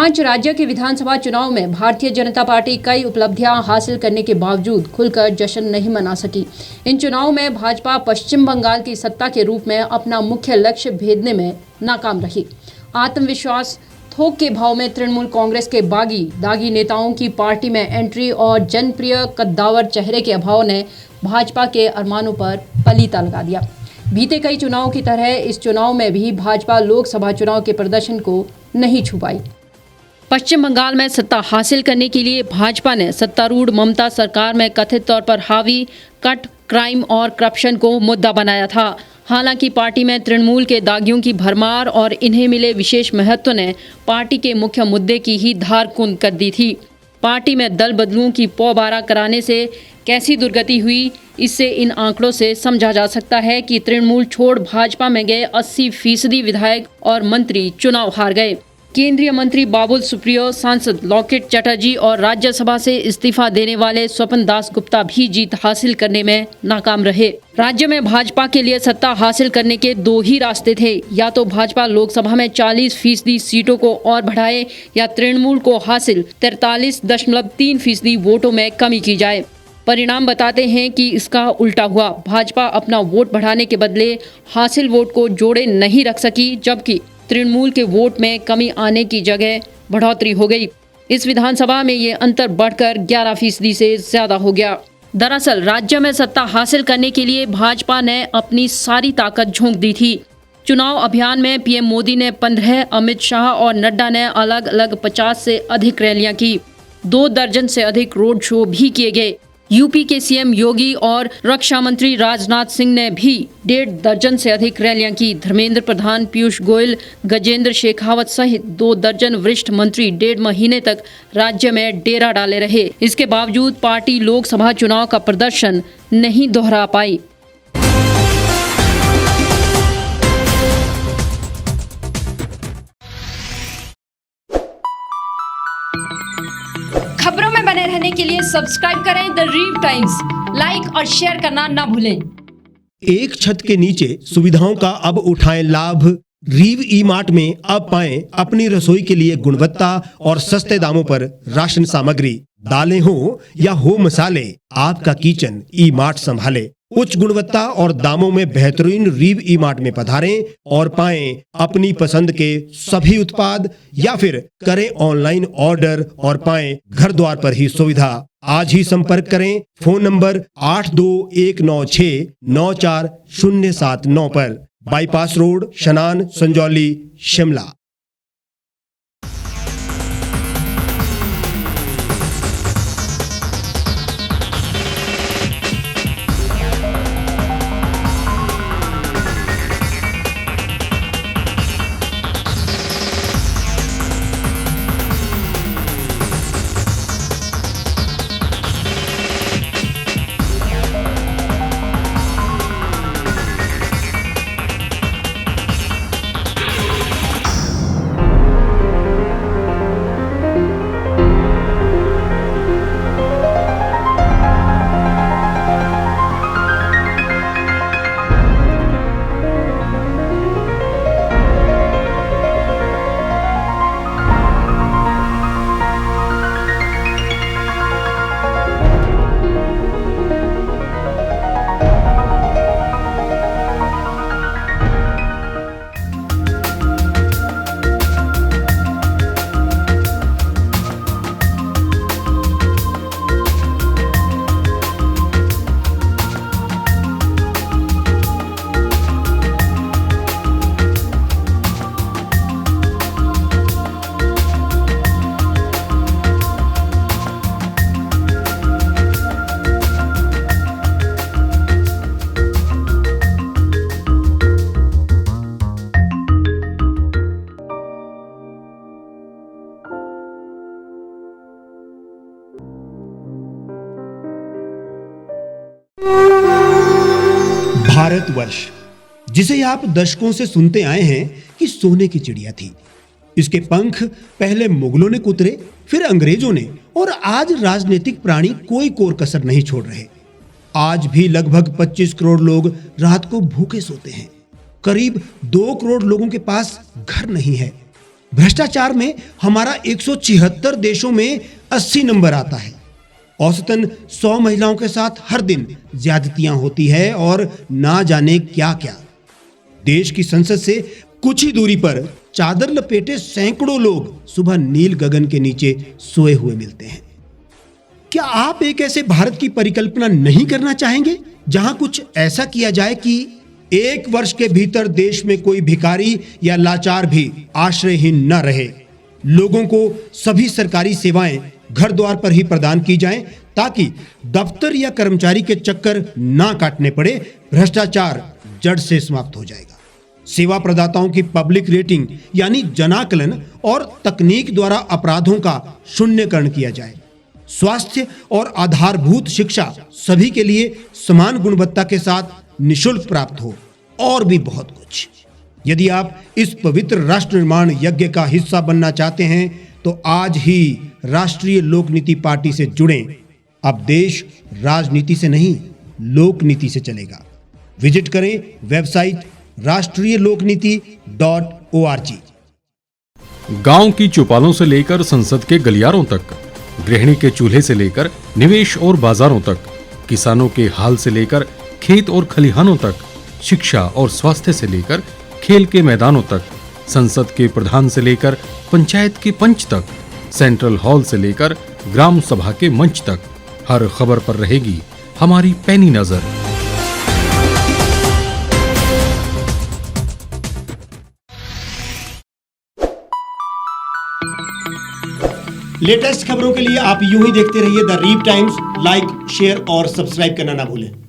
5 राज्य के विधानसभा चुनाव में भारतीय जनता पार्टी कई उपलब्धियां हासिल करने के बावजूद खुलकर जश्न नहीं मना सकी। इन चुनावों में भाजपा पश्चिम बंगाल की सत्ता के रूप में अपना मुख्य लक्ष्य भेदने में नाकाम रही। आत्मविश्वास, थोक के भाव में तृणमूल कांग्रेस के दागी नेताओं की पार्टी में एंट्री और जनप्रिय कद्दावर चेहरे के अभाव ने भाजपा के अरमानों पर पलीता लगा दिया। बीते कई चुनावों की तरह इस चुनाव में भी भाजपा लोकसभा चुनाव के प्रदर्शन को नहीं छू पाई। पश्चिम बंगाल में सत्ता हासिल करने के लिए भाजपा ने सत्तारूढ़ ममता सरकार में कथित तौर पर हावी कट, क्राइम और करप्शन को मुद्दा बनाया था। हालांकि पार्टी में तृणमूल के दागियों की भरमार और इन्हें मिले विशेष महत्व ने पार्टी के मुख्य मुद्दे की ही धार कुंद कर दी थी। पार्टी में दल बदलुओं की पौबारा कराने से कैसी दुर्गति हुई, इससे इन आंकड़ों से समझा जा सकता है कि तृणमूल छोड़ भाजपा में गए 80% विधायक और मंत्री चुनाव हार गए। केंद्रीय मंत्री बाबुल सुप्रियो, सांसद लॉकेट चटर्जी और राज्यसभा से इस्तीफा देने वाले स्वपन दास गुप्ता भी जीत हासिल करने में नाकाम रहे। राज्य में भाजपा के लिए सत्ता हासिल करने के 2 ही रास्ते थे, या तो भाजपा लोकसभा में 40% सीटों को और बढ़ाए या तृणमूल को हासिल 43.3% वोटों में कमी की जाए। परिणाम बताते हैं कि इसका उल्टा हुआ। भाजपा अपना वोट बढ़ाने के बदले हासिल वोट को जोड़े नहीं रख सकी, जबकि तृणमूल के वोट में कमी आने की जगह बढ़ोतरी हो गई। इस विधानसभा में ये अंतर बढ़कर 11% से ज्यादा हो गया। दरअसल राज्य में सत्ता हासिल करने के लिए भाजपा ने अपनी सारी ताकत झोंक दी थी। चुनाव अभियान में पीएम मोदी ने 15, अमित शाह और नड्डा ने अलग अलग 50 से अधिक रैलियां की। 2 दर्जन से अधिक रोड शो भी किए गए। यूपी के सीएम योगी और रक्षा मंत्री राजनाथ सिंह ने भी 1.5 दर्जन से अधिक रैलियां की। धर्मेंद्र प्रधान, पीयूष गोयल, गजेंद्र शेखावत सहित 2 दर्जन वरिष्ठ मंत्री 1.5 महीने तक राज्य में डेरा डाले रहे। इसके बावजूद पार्टी लोकसभा चुनाव का प्रदर्शन नहीं दोहरा पाई। खबरों में बने रहने के लिए सब्सक्राइब करें द रीव टाइम्स, लाइक और शेयर करना ना भूलें। एक छत के नीचे सुविधाओं का अब उठाएं लाभ। रीव ई मार्ट में अब पाएं अपनी रसोई के लिए गुणवत्ता और सस्ते दामों पर राशन सामग्री। दालें हो या हो मसाले, आपका किचन ई मार्ट संभाले। उच्च गुणवत्ता और दामों में बेहतरीन रीव ई मार्ट में पधारें और पाएं अपनी पसंद के सभी उत्पाद, या फिर करें ऑनलाइन ऑर्डर और पाएं घर द्वार पर ही सुविधा। आज ही संपर्क करें फोन नंबर 8219694079 पर, बाईपास रोड, शनान, संजौली, शिमला। भारतवर्ष, जिसे आप दशकों से सुनते आए हैं कि सोने की चिड़िया थी। इसके पंख पहले मुगलों ने कुतरे, फिर अंग्रेजों ने, और आज राजनीतिक प्राणी कोई कोर कसर नहीं छोड़ रहे। आज भी लगभग 25 करोड़ लोग रात को भूखे सोते हैं। करीब 2 करोड़ लोगों के पास घर नहीं है। भ्रष्टाचार में हमारा 176 देशों में 80 नंबर आता है। औसतन 100 महिलाओं के साथ हर दिन ज्यादतियां होती है और ना जाने क्या क्या। देश की संसद से कुछ ही दूरी पर चादर लपेटे सैकड़ों लोग सुबह नील गगन के नीचे सोए हुए मिलते हैं। क्या आप एक ऐसे भारत की परिकल्पना नहीं करना चाहेंगे जहां कुछ ऐसा किया जाए कि 1 वर्ष के भीतर देश में कोई भिखारी या लाचार भी आश्रयहीन न रहे, लोगों को सभी सरकारी सेवाएं घर द्वार पर ही प्रदान की जाएं ताकि दफ्तर या कर्मचारी के चक्कर ना काटने पड़े, भ्रष्टाचार जड़ से समाप्त हो जाएगा। सेवा प्रदाताओं की पब्लिक रेटिंग यानी जनाकलन और तकनीक द्वारा अपराधों का शून्यकरण किया जाए। स्वास्थ्य और आधारभूत शिक्षा सभी के लिए समान गुणवत्ता के साथ निशुल्क प्राप्त हो और भी बहुत कुछ। यदि आप इस पवित्र राष्ट्र निर्माण यज्ञ का हिस्सा बनना चाहते हैं तो आज ही राष्ट्रीय लोक नीति पार्टी से जुड़ें। अब देश राजनीति से नहीं, लोक नीति से चलेगा। विजिट करें वेबसाइट rashtriyalokniti.org। गांव की चौपालों से लेकर संसद के गलियारों तक, गृहिणी के चूल्हे से लेकर निवेश और बाजारों तक, किसानों के हाल से लेकर खेत और खलिहानों तक, शिक्षा और स्वास्थ्य से लेकर खेल के मैदानों तक, संसद के प्रधान से लेकर पंचायत के पंच तक, सेंट्रल हॉल से लेकर ग्राम सभा के मंच तक, हर खबर पर रहेगी हमारी पैनी नजर। लेटेस्ट खबरों के लिए आप यूं ही देखते रहिए The Reap Times. Like, share और सब्सक्राइब करना ना भूलें।